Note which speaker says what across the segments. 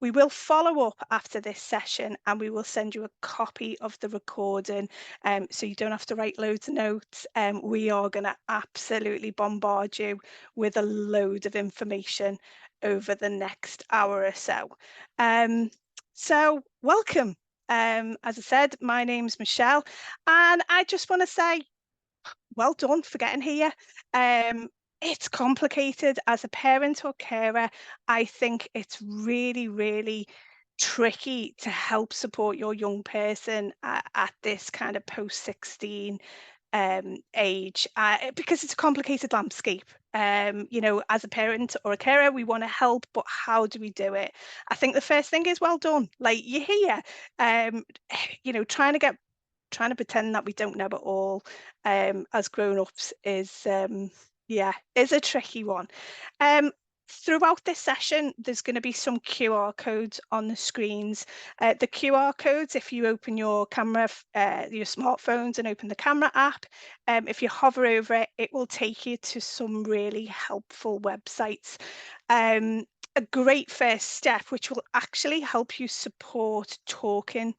Speaker 1: We will follow up after this session and we will send you a copy of the recording, so you don't have to write loads of notes. We are going to absolutely bombard you with a load of information over the next hour or so. So welcome. As I said, my name's Michelle, and I just want to say well done for getting here. It's complicated as a parent or carer. I think it's really, really tricky to help support your young person at this kind of post-16 age, because it's a complicated landscape. As a parent or a carer, we want to help, but how do we do it? I think the first thing is well done. Like you're here, trying to pretend that we don't know it all as grown-ups is a tricky one. Throughout this session, there's going to be some QR codes on the screens. The QR codes, if you open your camera, your smartphones and open the camera app, if you hover over it, it will take you to some really helpful websites. A great first step, which will actually help you support talking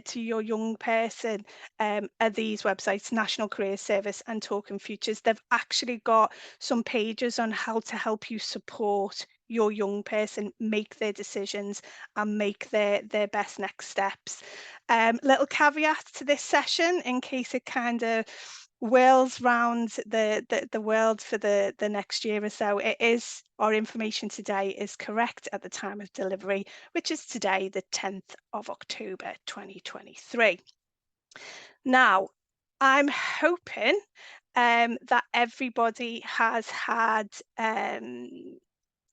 Speaker 1: to your young person, are these websites, National Careers Service and Talking Futures. They've actually got some pages on how to help you support your young person make their decisions and make their best next steps. Little caveat to this session, in case it kind of whirls round the world for the next year or so, it is, our information today is correct at the time of delivery, which is today, the 10th of October 2023. Now, I'm hoping that everybody has had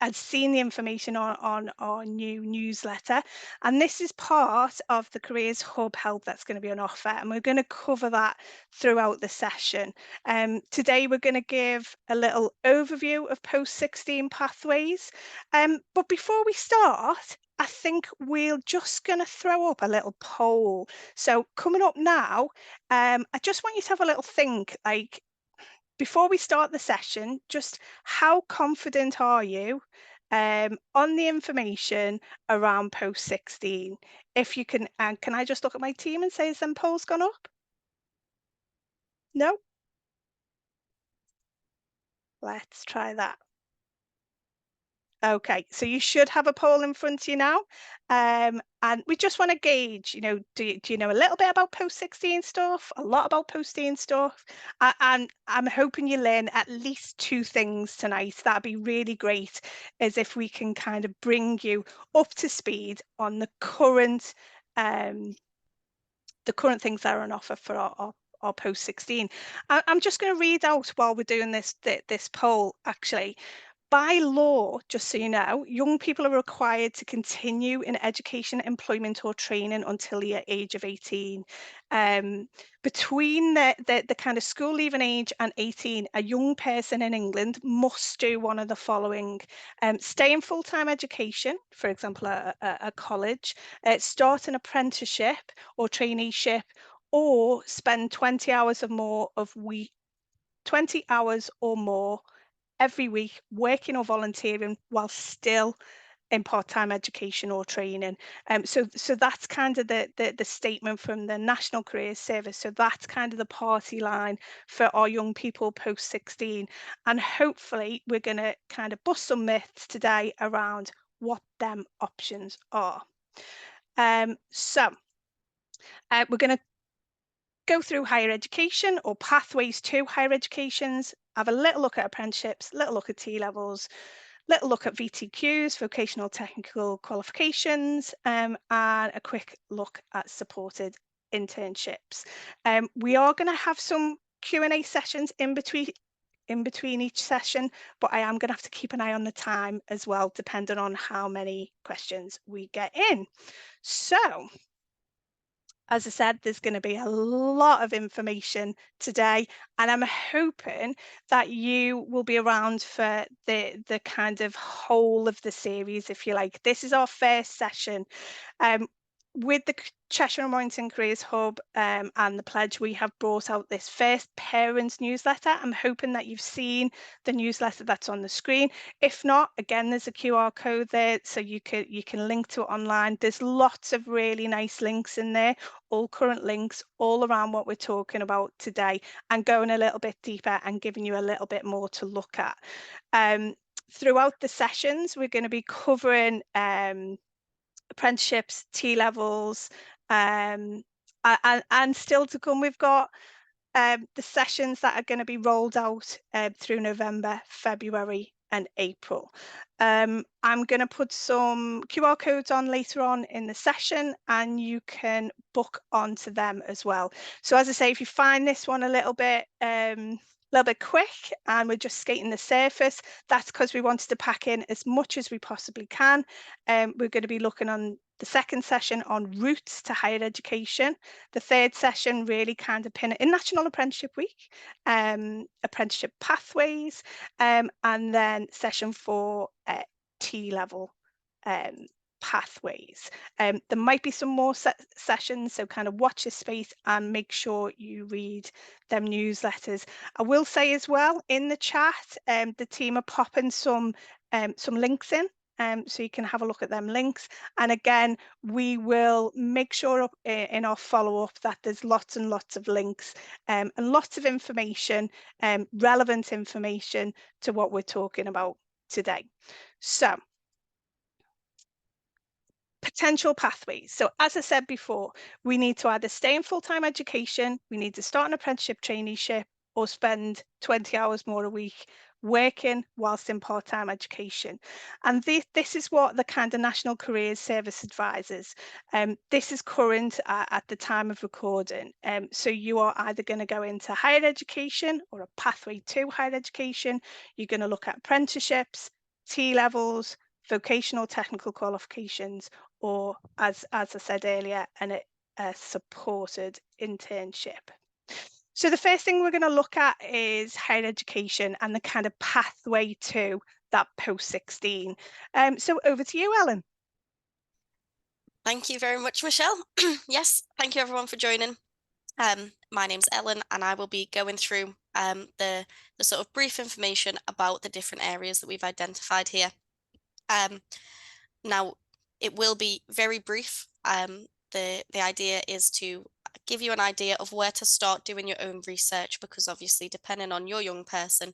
Speaker 1: I'd seen the information on our new newsletter, and this is part of the Careers Hub help that's going to be on offer, and we're going to cover that throughout the session. Today, we're going to give a little overview of post-16 pathways, but before we start, I think we're just going to throw up a little poll. So coming up now, I just want you to have a little think, like, before we start the session, just how confident are you on the information around post-16? If you can, and can I just look at my team and say, has them polls gone up? No? Let's try that. Okay, so you should have a poll in front of you now. And we just want to gauge, do you know a little bit about post-16 stuff, a lot about post-16 stuff? And I'm hoping you learn at least two things tonight. That'd be really great, as if we can kind of bring you up to speed on the current things that are on offer for our post-16. I'm just going to read out while we're doing this poll, actually. By law, just so you know, young people are required to continue in education, employment or training until the age of 18. Between the kind of school leaving age and 18, a young person in England must do one of the following: stay in full-time education, for example, a college, start an apprenticeship or traineeship, or spend 20 hours or more every week working or volunteering while still in part-time education or training. So that's kind of the statement from the National Careers Service. So that's kind of the party line for our young people post-16. And hopefully we're going to kind of bust some myths today around what them options are. So we're going to go through higher education or pathways to higher educations, have a little look at apprenticeships, little look at T-levels, little look at VTQs, vocational technical qualifications, and a quick look at supported internships. We are going to have some Q&A sessions in between each session, but I am going to have to keep an eye on the time as well, depending on how many questions we get in. So, as I said, there's going to be a lot of information today, and I'm hoping that you will be around for the kind of whole of the series, if you like. This is our first session. with the Cheshire Warrington Careers Hub and the pledge, we have brought out this first parents newsletter. I'm hoping that you've seen the newsletter that's on the screen. If not, again, there's a QR code there, so you can link to it online. There's lots of really nice links in there, all current links, all around what we're talking about today, and going a little bit deeper and giving you a little bit more to look at. Throughout the sessions, we're going to be covering apprenticeships, T levels, and still to come, we've got the sessions that are going to be rolled out through November, February, and April. I'm going to put some QR codes on later on in the session, and you can book onto them as well. So as I say, if you find this one a little bit quick and we're just skating the surface, that's because we wanted to pack in as much as we possibly can. We're going to be looking on the second session on routes to higher education. The third session really kind of pin it in National Apprenticeship Week, apprenticeship pathways, and then session 4, T-level pathways. There might be some more sessions, so kind of watch your space and make sure you read them newsletters. I will say as well, in the chat, the team are popping some links in, so you can have a look at them links. And again, we will make sure in our follow-up that there's lots and lots of links and lots of information, relevant information to what we're talking about today. So, potential pathways. So as I said before, we need to either stay in full-time education, we need to start an apprenticeship traineeship, or spend 20 hours more a week working whilst in part-time education. And this is what the kind of National Careers Service advises. This is current at the time of recording. So you are either going to go into higher education or a pathway to higher education. You're going to look at apprenticeships, T-levels, vocational technical qualifications, or as I said earlier, a supported internship. So the first thing we're going to look at is higher education and the kind of pathway to that post-16. So over to you, Ellen.
Speaker 2: Thank you very much, Michelle. Yes, thank you everyone for joining. My name's Ellen, and I will be going through the sort of brief information about the different areas that we've identified here. Now, it will be very brief. The idea is to give you an idea of where to start doing your own research, because obviously, depending on your young person,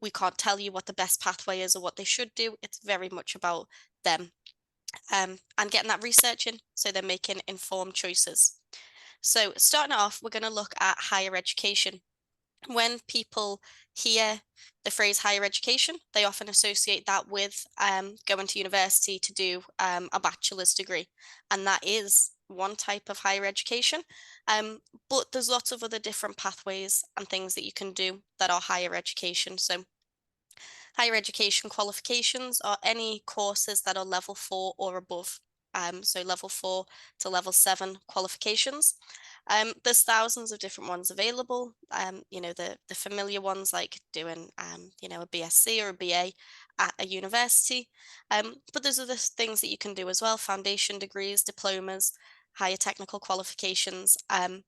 Speaker 2: we can't tell you what the best pathway is or what they should do. It's very much about them and getting that research in so they're making informed choices. So starting off, we're going to look at higher education. When people hear the phrase higher education, they often associate that with going to university to do a bachelor's degree. And that is one type of higher education. But there's lots of other different pathways and things that you can do that are higher education. So higher education qualifications are any courses that are level 4 or above. So level 4 to level 7 qualifications. There's thousands of different ones available. The familiar ones like doing, a BSc or a BA at a university. But there's other things that you can do as well: foundation degrees, diplomas, higher technical qualifications, and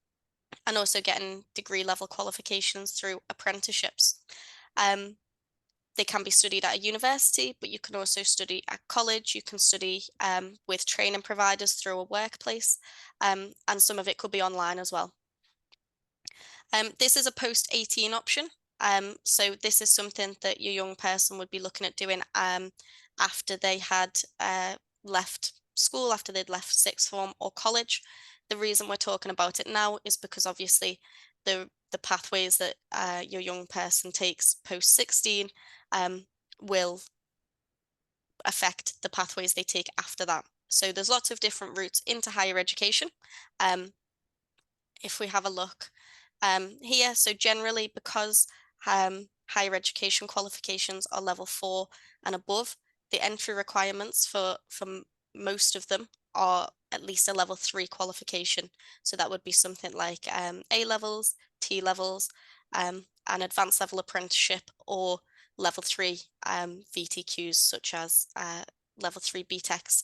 Speaker 2: also getting degree level qualifications through apprenticeships. They can be studied at a university, but you can also study at college. You can study with training providers through a workplace, and some of it could be online as well. This is a post-18 option. So this is something that your young person would be looking at doing after they had left school, after they'd left sixth form or college. The reason we're talking about it now is because obviously the pathways that your young person takes post-16 will affect the pathways they take after that. So there's lots of different routes into higher education. If we have a look here, so generally, because higher education qualifications are level 4 and above, the entry requirements for most of them are at least a level 3 qualification. So that would be something like A levels, T levels, an advanced level apprenticeship, or level 3 VTQs such as level 3 BTECs.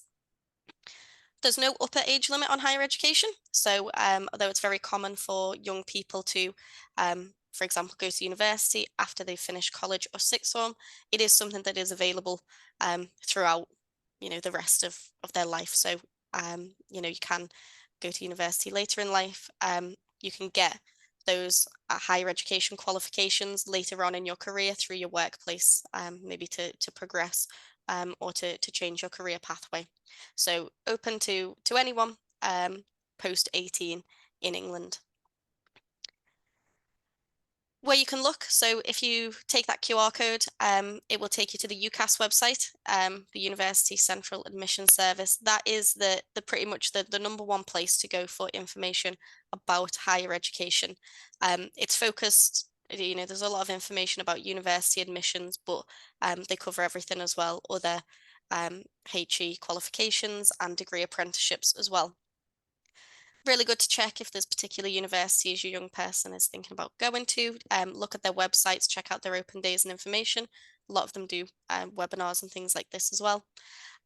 Speaker 2: There's no upper age limit on higher education. So, although it's very common for young people to, for example, go to university after they've finished college or sixth form, it is something that is available throughout, the rest of their life. So, you can go to university later in life. You can get those higher education qualifications later on in your career through your workplace, maybe to progress or to change your career pathway. So open to anyone post 18 in England. Where you can look, so if you take that QR code, it will take you to the UCAS website, the University Central Admission Service. That is the pretty much the number one place to go for information about higher education. It's focused, there's a lot of information about university admissions, but they cover everything as well, other HE qualifications and degree apprenticeships as well. Really good to check if there's particular universities your young person is thinking about going to. Look at their websites, check out their open days and information. A lot of them do webinars and things like this as well.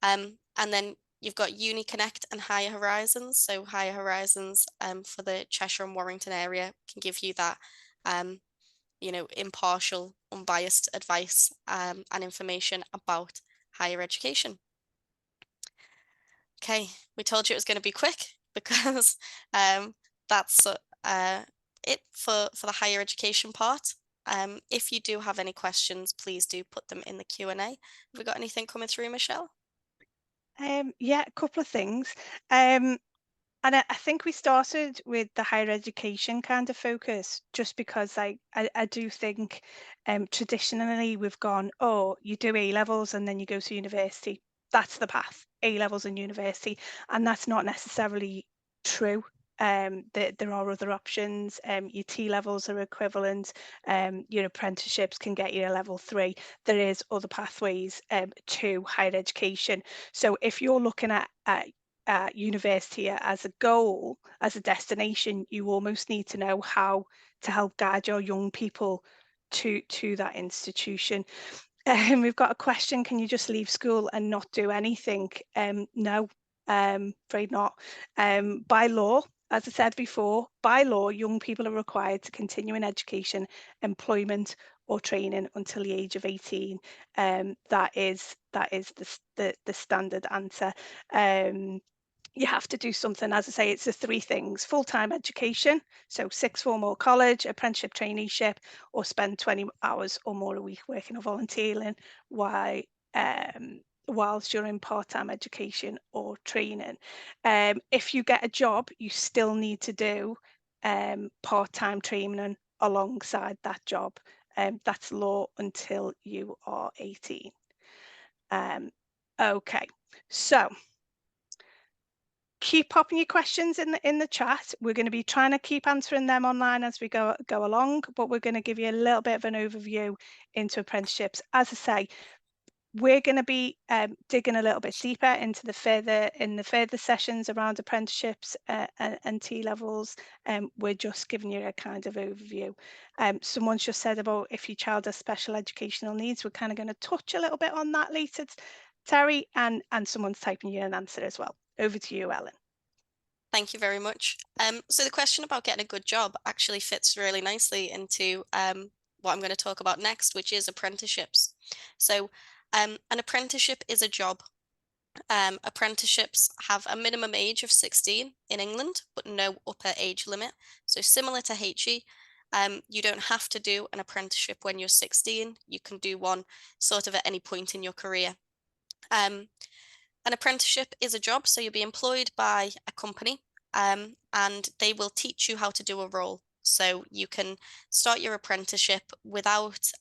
Speaker 2: And then you've got Uni Connect and Higher Horizons. So Higher Horizons for the Cheshire and Warrington area can give you that, impartial, unbiased advice and information about higher education. Okay, we told you it was going to be quick because that's it for the higher education part. If you do have any questions, please do put them in the Q&A. Have we got anything coming through, Michelle?
Speaker 1: Yeah, a couple of things. And I think we started with the higher education kind of focus just because I do think traditionally we've gone, oh, you do A levels and then you go to university. That's the path, A levels and university. And that's not necessarily true. There are other options. Your T levels are equivalent. Your apprenticeships can get you a level 3. There is other pathways to higher education. So if you're looking at university as a goal, as a destination, you almost need to know how to help guide your young people to that institution. We've got a question: can you just leave school and not do anything? No, afraid not. By law, as I said before, by law, young people are required to continue in education, employment, or training until the age of 18. That is the standard answer. You have to do something. As I say, it's the three things: full-time education, so sixth form or college, apprenticeship, traineeship, or spend 20 hours or more a week working or volunteering while whilst you're in part-time education or training. If you get a job, you still need to do part-time training alongside that job. That's law until you are 18. Okay, so keep popping your questions in the chat. We're going to be trying to keep answering them online as we go along, but we're going to give you a little bit of an overview into apprenticeships. As I say, we're going to be digging a little bit deeper into the further sessions around apprenticeships and T levels. We're just giving you a kind of overview. Someone's just said about if your child has special educational needs. We're kind of going to touch a little bit on that later, Terry, and someone's typing you an answer as well. Over to you, Ellen.
Speaker 2: Thank you very much. So the question about getting a good job actually fits really nicely into what I'm going to talk about next, which is apprenticeships. So an apprenticeship is a job. Apprenticeships have a minimum age of 16 in England, but no upper age limit. So similar to HE, you don't have to do an apprenticeship when you're 16. You can do one sort of at any point in your career. An apprenticeship is a job, so you'll be employed by a company and they will teach you how to do a role. So you can start your apprenticeship without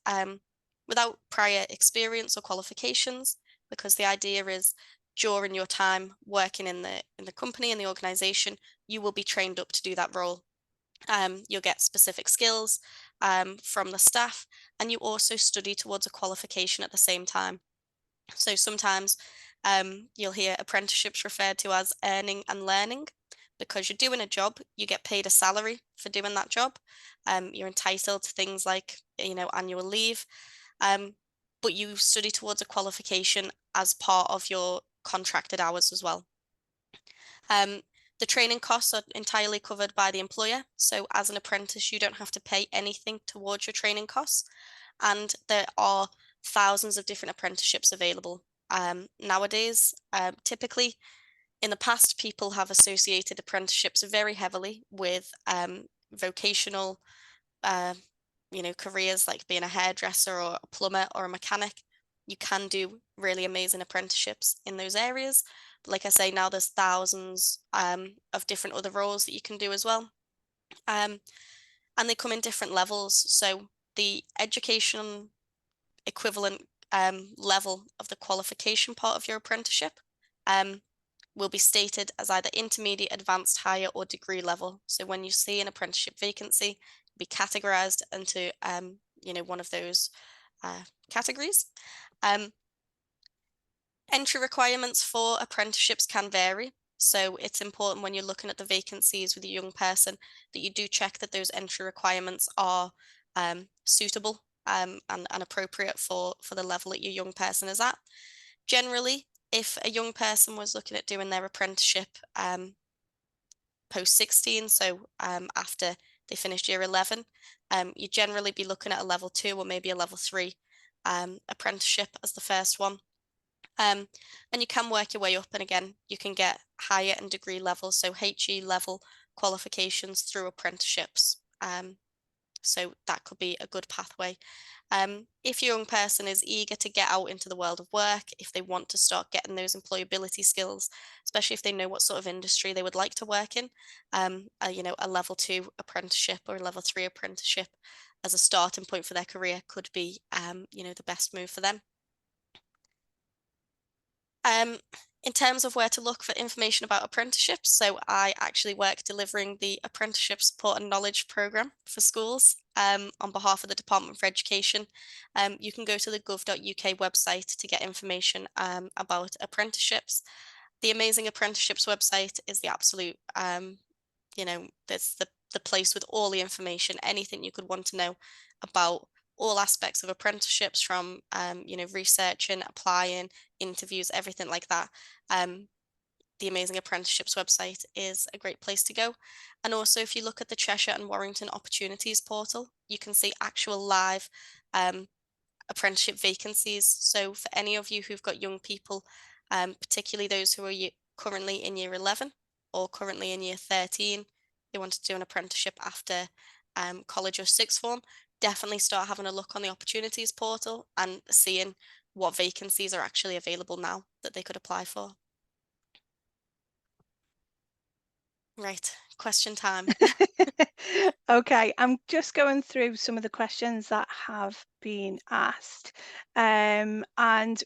Speaker 2: prior experience or qualifications, because the idea is during your time working in the company and the organization, you will be trained up to do that role. You'll get specific skills from the staff, and you also study towards a qualification at the same time. So sometimes you'll hear apprenticeships referred to as earning and learning, because you're doing a job, you get paid a salary for doing that job. You're entitled to things like, annual leave, but you study towards a qualification as part of your contracted hours as well. The training costs are entirely covered by the employer. So as an apprentice, you don't have to pay anything towards your training costs. And there are thousands of different apprenticeships available nowadays. Typically, in the past, people have associated apprenticeships very heavily with vocational, uh, careers like being a hairdresser or a plumber or a mechanic. You can do really amazing apprenticeships in those areas. But like I say, now there's thousands of different other roles that you can do as well. Um, and they come in different levels. So the education equivalent level of the qualification part of your apprenticeship um, will be stated as either intermediate, advanced, higher, or degree level. So when you see an apprenticeship vacancy, be categorized into one of those categories. Um, Entry requirements for apprenticeships can vary. So it's important when you're looking at the vacancies with a young person that you do check that those entry requirements are suitable and appropriate for the level that your young person is at. Generally, if a young person was looking at doing their apprenticeship post-16, so after they finished year 11, you'd generally be looking at a level 2 or maybe a level 3 apprenticeship as the first one. And you can work your way up, and again, you can get higher and degree levels, so HE level qualifications through apprenticeships. So that could be a good pathway. If your young person is eager to get out into the world of work, if they want to start getting those employability skills, especially if they know what sort of industry they would like to work in, a level 2 apprenticeship or a level 3 apprenticeship as a starting point for their career could be, the best move for them. In terms of where to look for information about apprenticeships, so I actually work delivering the Apprenticeship Support and Knowledge Programme for schools on behalf of the Department for Education. You can go to the gov.uk website to get information about apprenticeships. The Amazing Apprenticeships website is the absolute, that's the place with all the information, anything you could want to know about all aspects of apprenticeships from, researching, applying, interviews, everything like that. The Amazing Apprenticeships website is a great place to go. And also, if you look at the Cheshire and Warrington Opportunities portal, you can see actual live apprenticeship vacancies. So for any of you who've got young people, particularly those who are currently in year 11 or currently in year 13, they want to do an apprenticeship after college or sixth form, definitely start having a look on the opportunities portal and seeing what vacancies are actually available now that they could apply for. Right, question time.
Speaker 1: Okay, I'm just going through some of the questions that have been asked, and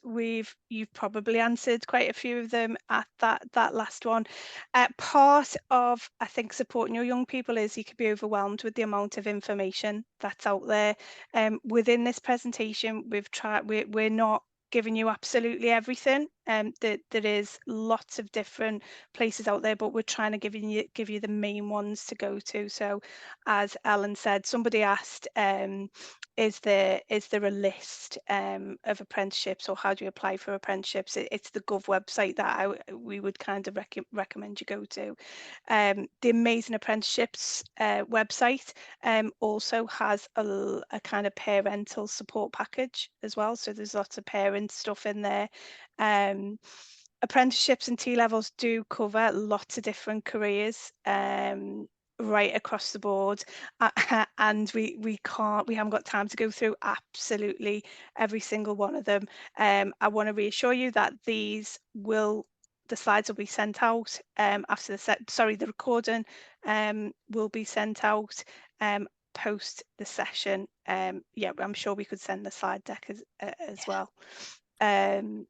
Speaker 1: you've probably answered quite a few of them at that last one. Part of, I think, supporting your young people is you could be overwhelmed with the amount of information that's out there. Within this presentation, we're not giving you absolutely everything. There is lots of different places out there, but we're trying to give you the main ones to go to. So, as Ellen said, somebody asked, is there a list of apprenticeships, or how do you apply for apprenticeships? It's the Gov website that we would kind of recommend you go to. The Amazing Apprenticeships website also has a kind of parental support package as well. So there's lots of parent stuff in there. Apprenticeships and T-levels do cover lots of different careers, right across the board, and we haven't got time to go through absolutely every single one of them. I want to reassure you that the slides will be sent out after the recording will be sent out post the session. Yeah, I'm sure we could send the slide deck as
Speaker 2: Yeah.
Speaker 1: well. Um,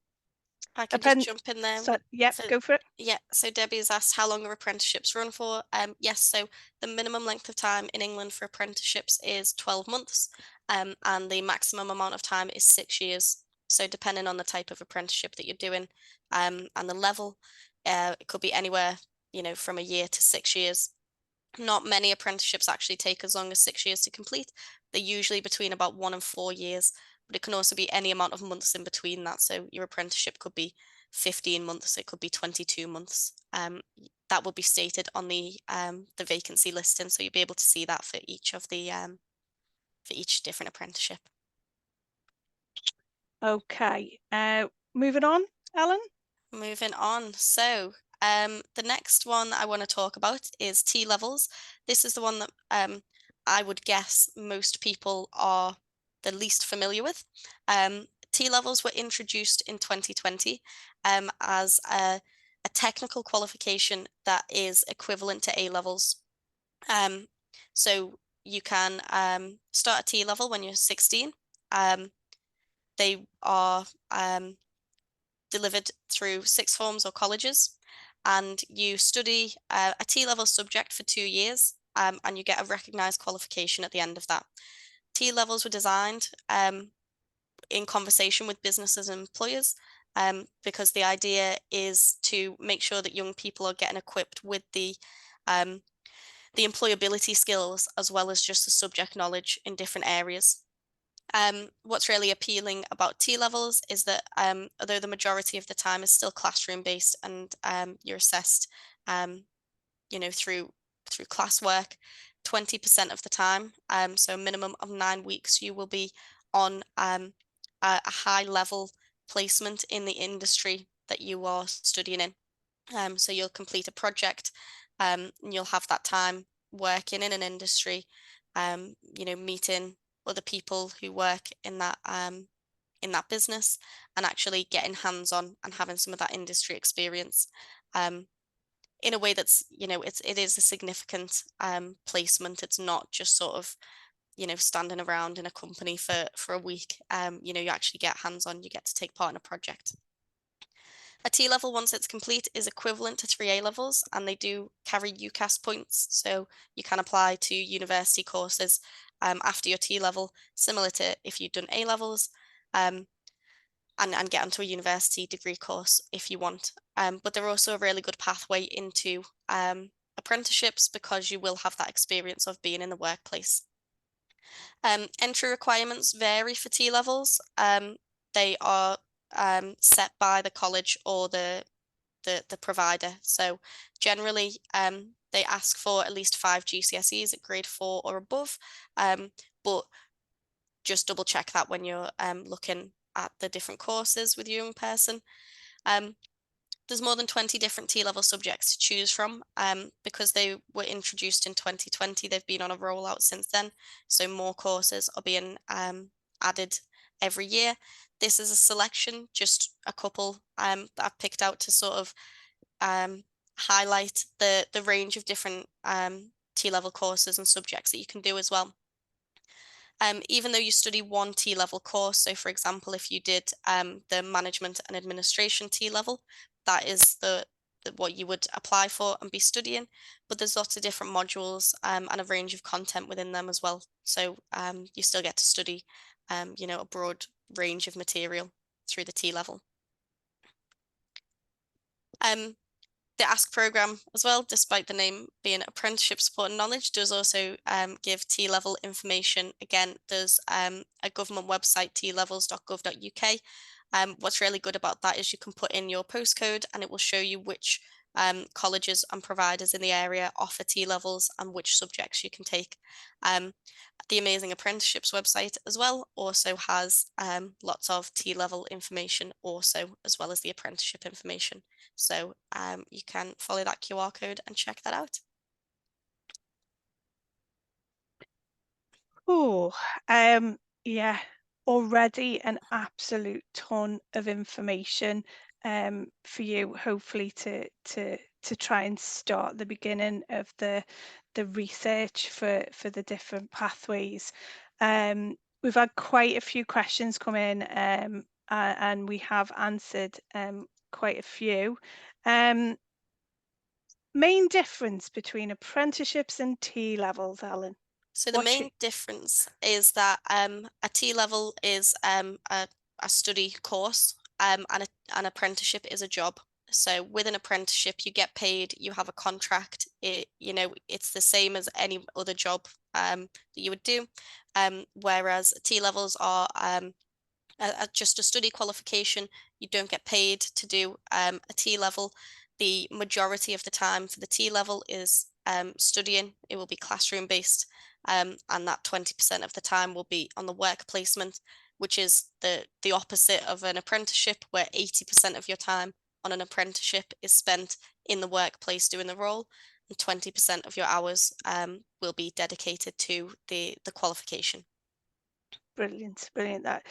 Speaker 2: I can just
Speaker 1: appren-
Speaker 2: jump in there.
Speaker 1: so yep,
Speaker 2: So,
Speaker 1: go for it.
Speaker 2: yeah, so Debbie's asked how long are apprenticeships run for? Yes, so the minimum length of time in England for apprenticeships is 12 months, and the maximum amount of time is 6 years. So depending on the type of apprenticeship that you're doing, and the level, it could be anywhere, from a year to 6 years. Not many apprenticeships actually take as long as 6 years to complete. They're usually between about 1 and 4 years, but it can also be any amount of months in between that. So your apprenticeship could be 15 months, it could be 22 months. That will be stated on the vacancy listing, so you'll be able to see that for each of the for each different apprenticeship.
Speaker 1: Okay, moving on, Ellen.
Speaker 2: Moving on. So the next one I want to talk about is T levels. This is the one that I would guess most people are the least familiar with. T levels were introduced in 2020 as a technical qualification that is equivalent to A levels. So you can start a T level when you're 16. They are delivered through sixth forms or colleges, and you study a T-level subject for 2 years, and you get a recognised qualification at the end of that. T-levels were designed in conversation with businesses and employers, because the idea is to make sure that young people are getting equipped with the employability skills as well as just the subject knowledge in different areas. What's really appealing about T levels is that although the majority of the time is still classroom based and you're assessed, through classwork, 20% of the time, so a minimum of 9 weeks, you will be on a high level placement in the industry that you are studying in. So you'll complete a project, and you'll have that time working in an industry, meeting other people who work in that business, and actually getting hands-on and having some of that industry experience in a way that's, it is a significant placement. It's not just sort of, standing around in a company for a week. You actually get hands-on, you get to take part in a project. A T level, once it's complete, is equivalent to 3 A levels, and they do carry UCAS points. So you can apply to university courses after your T level, similar to if you'd done A levels, and get onto a university degree course if you want. But they're also a really good pathway into apprenticeships, because you will have that experience of being in the workplace. Entry requirements vary for T levels. They are set by the college or the provider. So generally, they ask for at least 5 GCSEs at grade 4 or above, but just double check that when you're looking at the different courses with your young person. There's more than 20 different T-level subjects to choose from. Because they were introduced in 2020, they've been on a rollout since then, so more courses are being added every year. This is a selection, just a couple that I've picked out to sort of highlight the range of different T-level courses and subjects that you can do as well. Even though you study one T-level course, so for example, if you did the management and administration T-level, that is what you would apply for and be studying, but there's lots of different modules and a range of content within them as well. So you still get to study, a broad range of material through the T-level. The Ask program as well, despite the name being Apprenticeship Support and Knowledge, does also give T-level information. Again, there's a government website, tlevels.gov.uk. What's really good about that is you can put in your postcode and it will show you which colleges and providers in the area offer T-levels and which subjects you can take. The Amazing Apprenticeships website as well also has lots of T-level information also, as well as the apprenticeship information. So you can follow that QR code and check that out.
Speaker 1: Oh, yeah, already an absolute ton of information for you, hopefully to try and start the beginning of the research for the different pathways. We've had quite a few questions come in, and we have answered quite a few. Main difference between apprenticeships and T levels, Alan?
Speaker 2: So the main difference is that a T level is a study course, and an apprenticeship is a job. So with an apprenticeship, you get paid, you have a contract. It's the same as any other job that you would do. Whereas T levels are just a study qualification. You don't get paid to do a T level. The majority of the time for the T level is studying. It will be classroom based, and that 20% of the time will be on the work placement, which is the opposite of an apprenticeship, where 80% of your time on an apprenticeship is spent in the workplace doing the role, and 20% of your hours will be dedicated to the qualification.
Speaker 1: Brilliant, brilliant. That,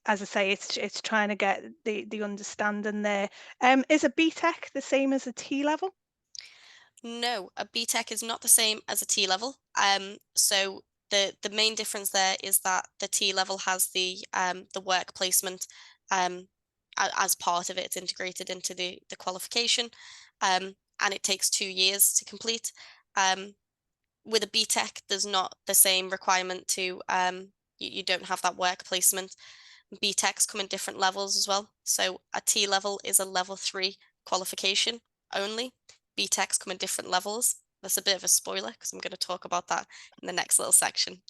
Speaker 1: as I say, it's trying to get the understanding there. Is a BTEC the same as a T level?
Speaker 2: No, a BTEC is not the same as a T level. So the main difference there is that the T level has the work placement as part of it. It's integrated into the qualification, and it takes 2 years to complete. Um, with a BTEC, there's not the same requirement to you don't have that work placement. BTECs come in different levels as well. So a T level is a level 3 qualification only. BTECs come in different levels. That's a bit of a spoiler because I'm going to talk about that in the next little section.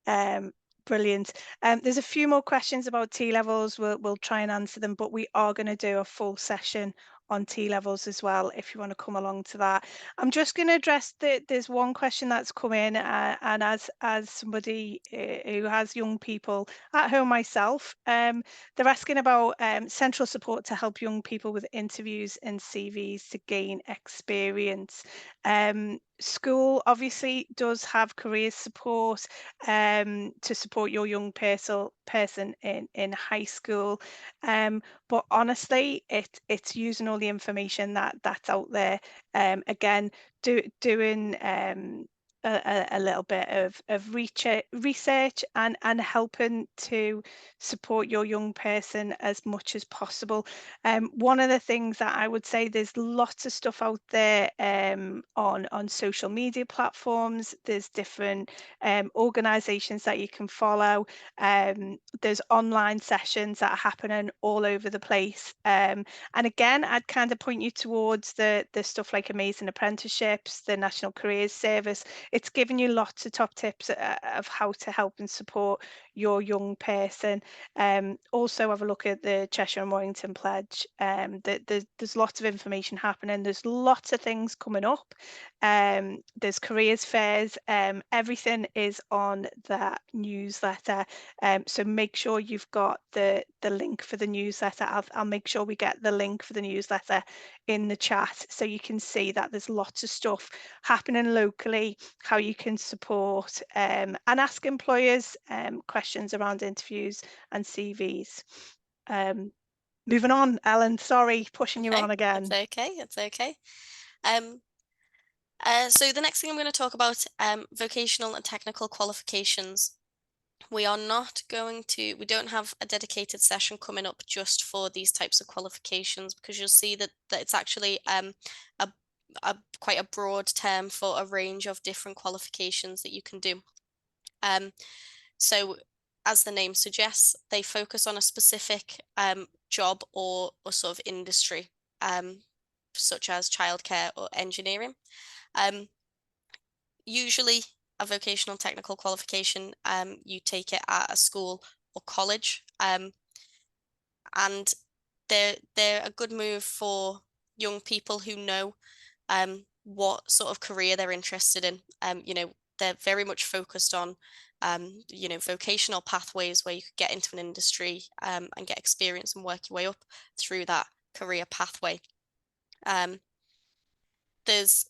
Speaker 1: Um, Brilliant. There's a few more questions about T levels. We'll try and answer them, but we are going to do a full session on T levels as well, if you want to come along to that. I'm just going to address there's one question that's come in, and as somebody who has young people at home myself, they're asking about central support to help young people with interviews and CVs to gain experience. School obviously does have career support to support your young person in high school. But honestly, it's using all the information that's out there. Again, doing a little bit of research and helping to support your young person as much as possible. One of the things that I would say, there's lots of stuff out there on social media platforms. There's different organizations that you can follow. There's online sessions that are happening all over the place. And again, I'd kind of point you towards the stuff like Amazing Apprenticeships, the National Careers Service. It's giving you lots of top tips of how to help and support your young person. Also have a look at the Cheshire and Warrington Pledge. There's lots of information happening. There's lots of things coming up. There's careers fairs. Everything is on that newsletter. So make sure you've got the link for the newsletter. I'll make sure we get the link for the newsletter in the chat, so you can see that there's lots of stuff happening locally, how you can support and ask employers questions around interviews and CVs. Moving on, Ellen, sorry, pushing you
Speaker 2: Okay,
Speaker 1: on
Speaker 2: that's
Speaker 1: again.
Speaker 2: okay. It's okay. Um, so the next thing I'm going to talk about, vocational and technical qualifications. We don't have a dedicated session coming up just for these types of qualifications, because you'll see that it's actually a, quite a broad term for a range of different qualifications that you can do. So as the name suggests, they focus on a specific job or sort of industry, such as childcare or engineering. Um, Usually a vocational technical qualification, you take it at a school or college, and they're a good move for young people who know what sort of career they're interested in. They're very much focused on vocational pathways where you could get into an industry and get experience and work your way up through that career pathway. Um, there's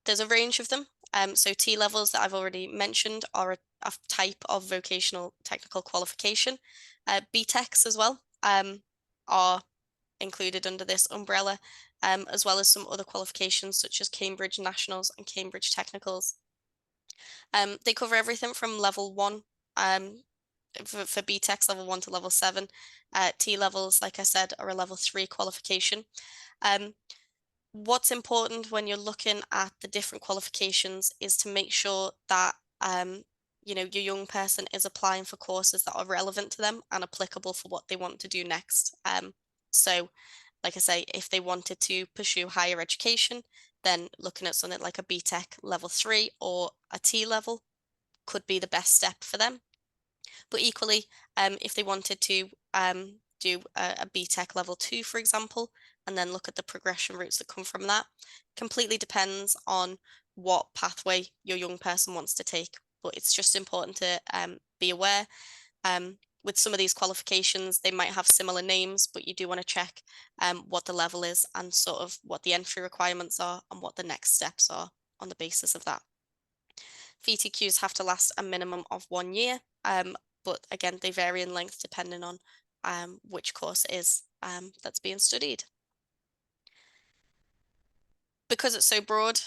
Speaker 2: there's a range of them. So T levels that I've already mentioned are a type of vocational technical qualification. BTECs as well are included under this umbrella, as well as some other qualifications such as Cambridge Nationals and Cambridge Technicals. They cover everything from level 1 for BTECs, level 1 to level 7. T levels, like I said, are a level 3 qualification. What's important when you're looking at the different qualifications is to make sure that your young person is applying for courses that are relevant to them and applicable for what they want to do next. So like I say, if they wanted to pursue higher education, then looking at something like a BTEC level 3 or a T level could be the best step for them. But equally, if they wanted to do a BTEC level 2, for example, and then look at the progression routes that come from that, completely depends on what pathway your young person wants to take. But it's just important to be aware. With some of these qualifications, they might have similar names, but you do want to check what the level is and sort of what the entry requirements are and what the next steps are on the basis of that. VTQs have to last a minimum of 1 year, but again, they vary in length depending on which course it is that's being studied. Because it's so broad,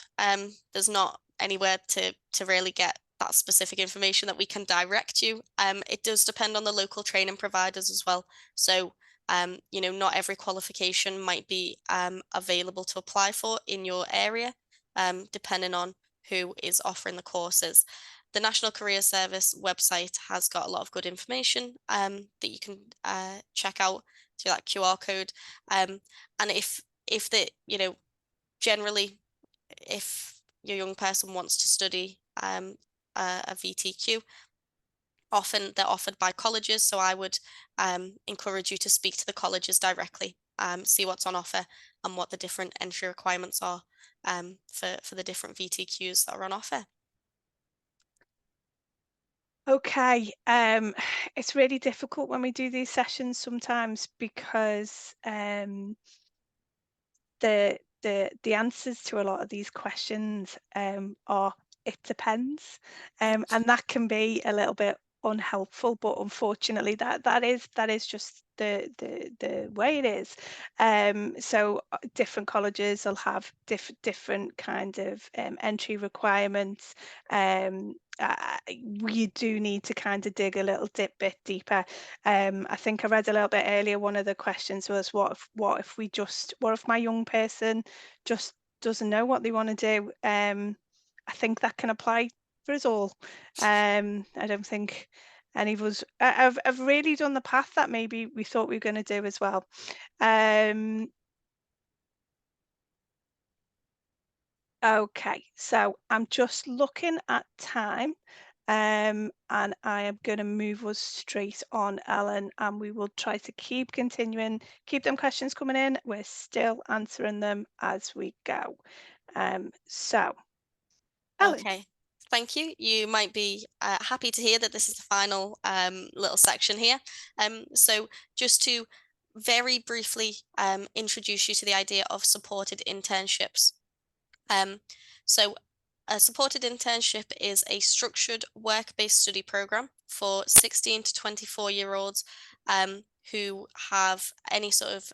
Speaker 2: there's not anywhere to really get that specific information that we can direct you. It does depend on the local training providers as well. So, not every qualification might be available to apply for in your area, depending on who is offering the courses. The National Career Service website has got a lot of good information that you can check out through that QR code. And if the, generally, if your young person wants to study a VTQ, often they're offered by colleges. So I would encourage you to speak to the colleges directly, see what's on offer and what the different entry requirements are for the different VTQs that are on offer.
Speaker 1: Okay, it's really difficult when we do these sessions sometimes because the answers to a lot of these questions are it depends, and that can be a little bit unhelpful. But unfortunately, that is just the way it is. So different colleges will have different kind of entry requirements. Um, you do need to kind of dig a little bit deeper. I think I read a little bit earlier, one of the questions was what if my young person just doesn't know what they want to do? I think that can apply for us all. I don't think any of us have really done the path that maybe we thought we were going to do as well. Um, Okay, so I'm just looking at time, and I am going to move us straight on, Ellen, and we will try to keep continuing, keep them questions coming in. We're still answering them as we go. So, Ellen,
Speaker 2: Okay, thank you. You might be happy to hear that this is the final little section here. So just to very briefly introduce you to the idea of supported internships. So a supported internship is a structured work-based study program for 16 to 24-year-olds who have any sort of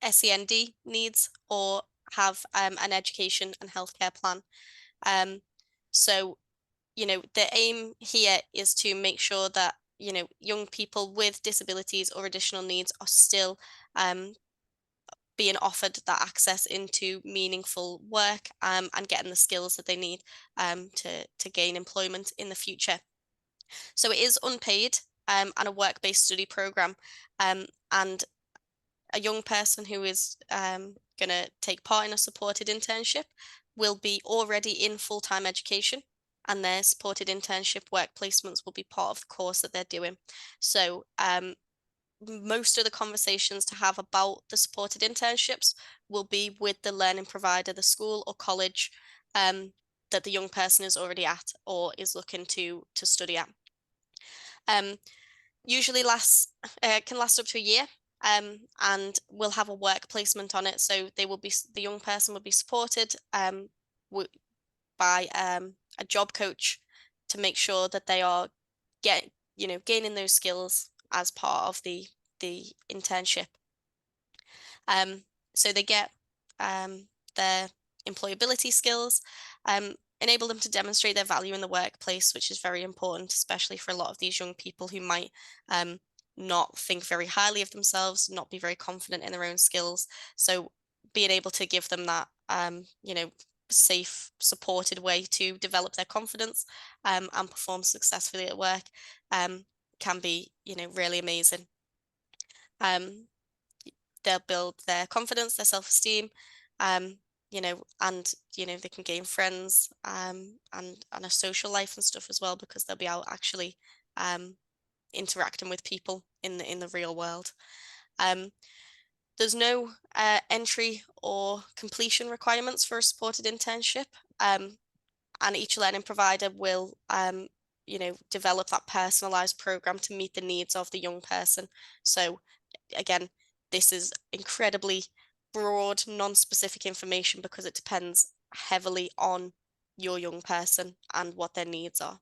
Speaker 2: SEND needs or have an education and healthcare plan. Um, so, the aim here is to make sure that, young people with disabilities or additional needs are still being offered that access into meaningful work and getting the skills that they need to gain employment in the future. So it is unpaid and a work-based study program. And a young person who is going to take part in a supported internship will be already in full-time education, and their supported internship work placements will be part of the course that they're doing. So most of the conversations to have about the supported internships will be with the learning provider, the school or college that the young person is already at or is looking to study at. Usually can last up to a year, and will have a work placement on it. So the young person will be supported by a job coach to make sure that they are gaining those skills as part of the internship. So they get their employability skills, enable them to demonstrate their value in the workplace, which is very important, especially for a lot of these young people who might not think very highly of themselves, not be very confident in their own skills. So being able to give them that, safe, supported way to develop their confidence and perform successfully at work can be, really amazing. They'll build their confidence, their self-esteem, and they can gain friends, and a social life and stuff as well, because they'll be out actually um, interacting with people in the real world. Um, there's no entry or completion requirements for a supported internship, and each learning provider will develop that personalized program to meet the needs of the young person. So again, this is incredibly broad, non-specific information because it depends heavily on your young person and what their needs are.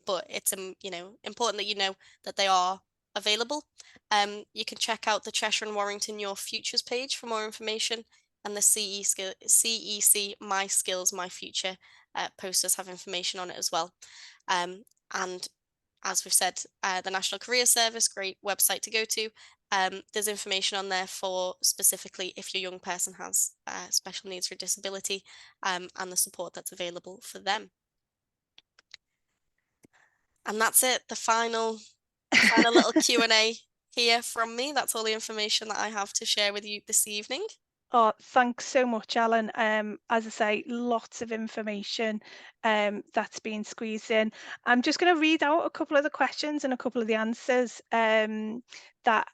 Speaker 2: But it's important that you know that they are available. You can check out the Cheshire and Warrington Your Futures page for more information, and the CEC My Skills My Future posters have information on it as well. And as we've said, the National Careers Service, great website to go to. There's information on there for specifically if your young person has special needs or disability, and the support that's available for them. And that's it. The final little Q&A here from me. That's all the information that I have to share with you this evening.
Speaker 1: Oh, thanks so much, Alan. As I say, lots of information that's been squeezed in. I'm just going to read out a couple of the questions and a couple of the answers that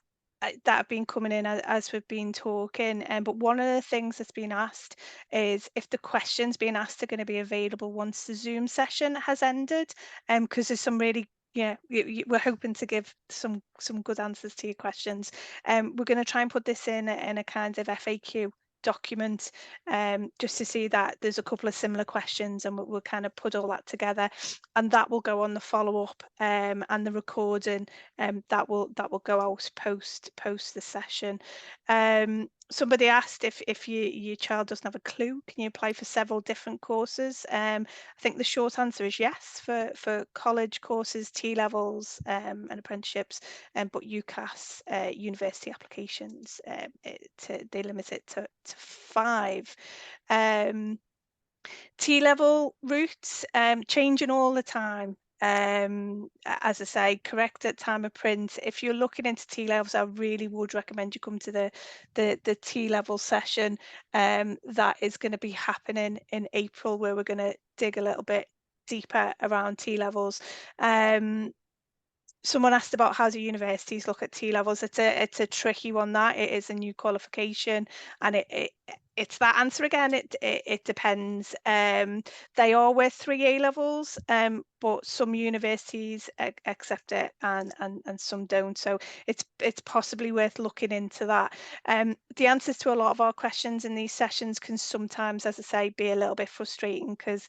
Speaker 1: that have been coming in as we've been talking. But one of the things that's been asked is if the questions being asked are going to be available once the Zoom session has ended, because there's some really yeah, we're hoping to give some good answers to your questions. We're going to try and put this in a kind of FAQ document, just to see that there's a couple of similar questions, and we'll kind of put all that together, and that will go on the follow-up, and the recording, that will go out post the session. Somebody asked if your child doesn't have a clue, can you apply for several different courses? I think the short answer is yes for college courses, T levels, and apprenticeships, but UCAS, university applications, they limit it to 5. T-level routes, changing all the time. As I say, correct at time of print. If you're looking into T levels, I really would recommend you come to the T level session that is going to be happening in April, where we're going to dig a little bit deeper around T levels. Someone asked about how do universities look at T levels. It's a tricky one. That it is a new qualification, and it's that answer again. It depends. They are with 3 A levels, but some universities accept it, and some don't. So it's possibly worth looking into that. The answers to a lot of our questions in these sessions can sometimes, as I say, be a little bit frustrating because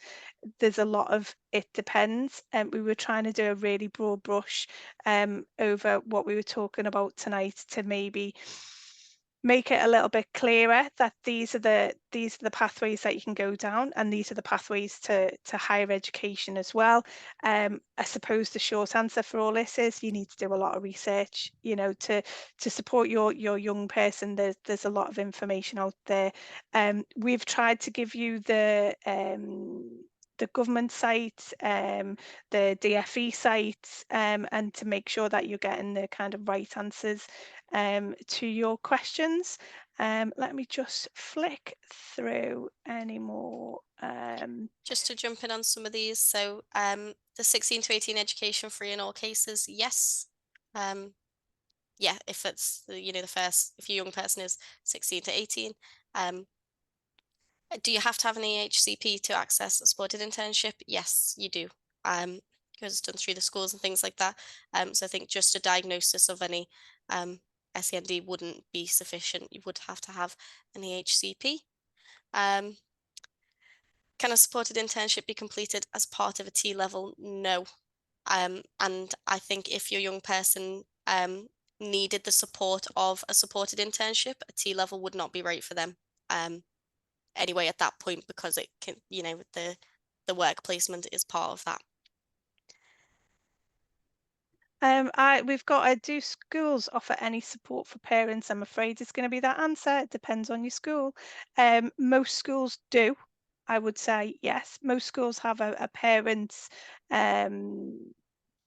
Speaker 1: there's a lot of it depends. And we were trying to do a really broad brush over what we were talking about tonight to maybe make it a little bit clearer that these are the pathways that you can go down, and these are the pathways to higher education as well. I suppose the short answer for all this is you need to do a lot of research, to support your young person. There's a lot of information out there. We've tried to give you the government site, the DFE site, and to make sure that you're getting the kind of right answers to your questions. Let me just flick through any more.
Speaker 2: Just to jump in on some of these, so the 16 to 18 education free in all cases, yes. Yeah, if it's the first, if your young person is 16 to 18, do you have to have an EHCP to access a supported internship? Yes, you do. Because it's done through the schools and things like that. So I think just a diagnosis of any SEND wouldn't be sufficient. You would have to have an EHCP. Can a supported internship be completed as part of a T level? No. And I think if your young person needed the support of a supported internship, a T level would not be right for them. Anyway, at that point, because it can, the work placement is part of that.
Speaker 1: We've got do schools offer any support for parents? I'm afraid it's going to be that answer. It depends on your school. Most schools do. I would say yes. Most schools have a parents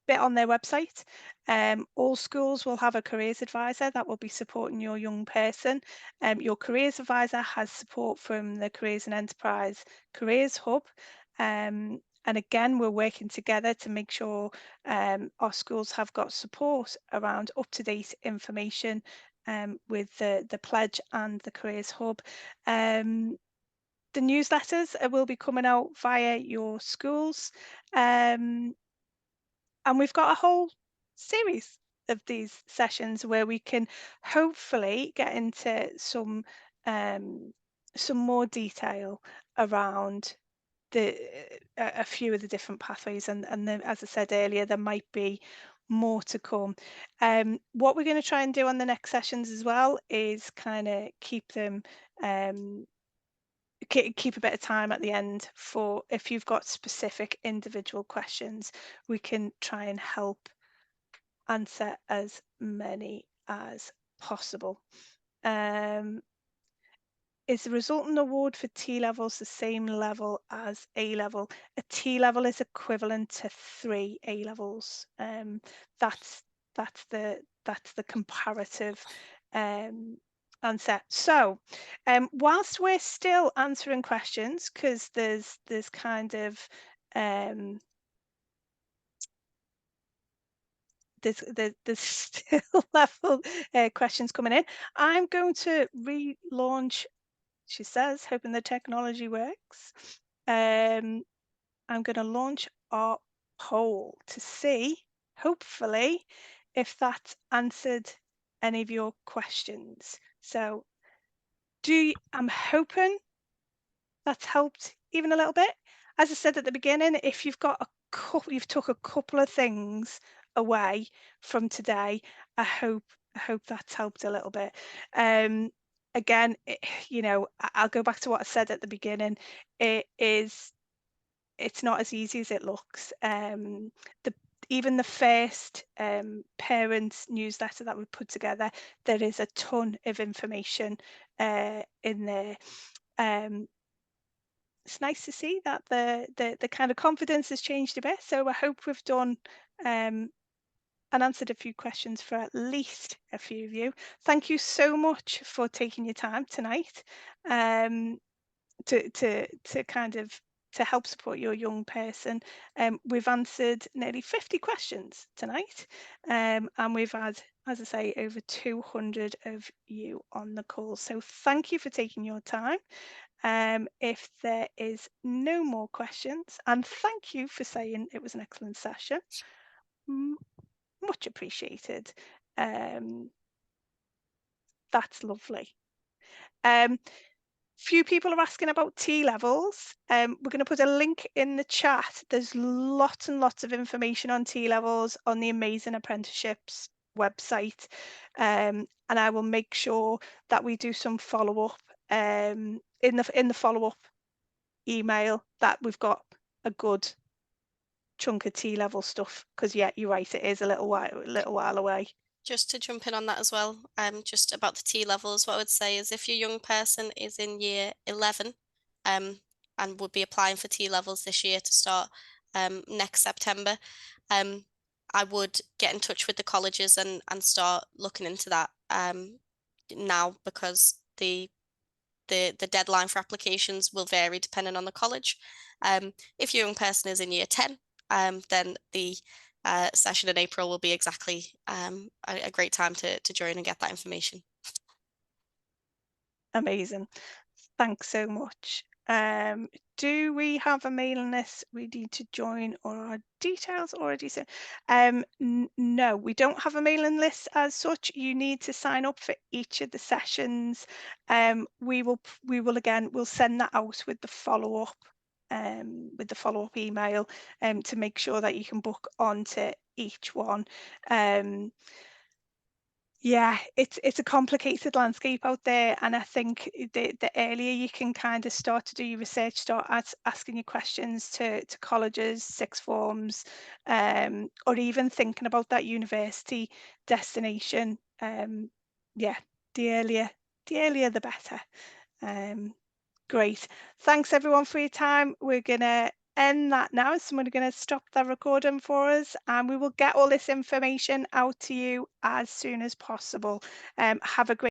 Speaker 1: bit on their website. All schools will have a careers advisor that will be supporting your young person. Your careers advisor has support from the Careers and Enterprise Careers Hub. And again, we're working together to make sure our schools have got support around up-to-date information with the pledge and the Careers Hub. The newsletters will be coming out via your schools. And we've got a whole series of these sessions where we can hopefully get into um, some more detail around the a few of the different pathways, and then, as I said earlier, there might be more to come. What we're going to try and do on the next sessions as well is kind of keep them keep a bit of time at the end for if you've got specific individual questions, we can try and help answer as many as possible. Is the resultant award for T levels the same level as A level? A T level is equivalent to 3 A levels. That's the comparative answer. So, whilst we're still answering questions, because there's kind of there's still level questions coming in. I'm going to relaunch, she says, hoping the technology works. I'm going to launch our poll to see, hopefully, if that answered any of your questions. So I'm hoping that's helped even a little bit. As I said at the beginning, if you've got you've took a couple of things away from today, I hope that's helped a little bit. Again, I'll go back to what I said at the beginning. It's not as easy as it looks. The Even the first parents newsletter that we put together, there is a ton of information in there. It's nice to see that the kind of confidence has changed a bit. So I hope we've done and answered a few questions for at least a few of you. Thank you so much for taking your time tonight to kind of to help support your young person. We've answered nearly 50 questions tonight, and we've had, as I say, over 200 of you on the call. So thank you for taking your time. If there is no more questions, and thank you for saying it was an excellent session, much appreciated. That's lovely. Few people are asking about T levels. We're going to put a link in the chat. There's lots and lots of information on T levels on the Amazing Apprenticeships website, and I will make sure that we do some follow up in the follow up email, that we've got a good chunk of T level stuff, because yeah, you're right, it is a little while away.
Speaker 2: Just to jump in on that as well, just about the T levels, what I would say is if your young person is in year 11, and would be applying for T levels this year to start next September, I would get in touch with the colleges and start looking into that now, because the deadline for applications will vary depending on the college. If your young person is in year 10, then the session in April will be exactly a great time to join and get that information.
Speaker 1: Amazing. Thanks so much. Do we have a mailing list we need to join, or our details already sent? No, we don't have a mailing list as such. You need to sign up for each of the sessions. We will again, we'll send that out with the follow up email to make sure that you can book onto each one. Yeah, it's a complicated landscape out there, and I think the earlier you can kind of start to do your research, start asking your questions to colleges, sixth forms, or even thinking about that university destination. Yeah, the earlier the better. Great. Thanks everyone for your time. We're gonna end that now. Someone going to stop the recording for us, and we will get all this information out to you as soon as possible. Have a great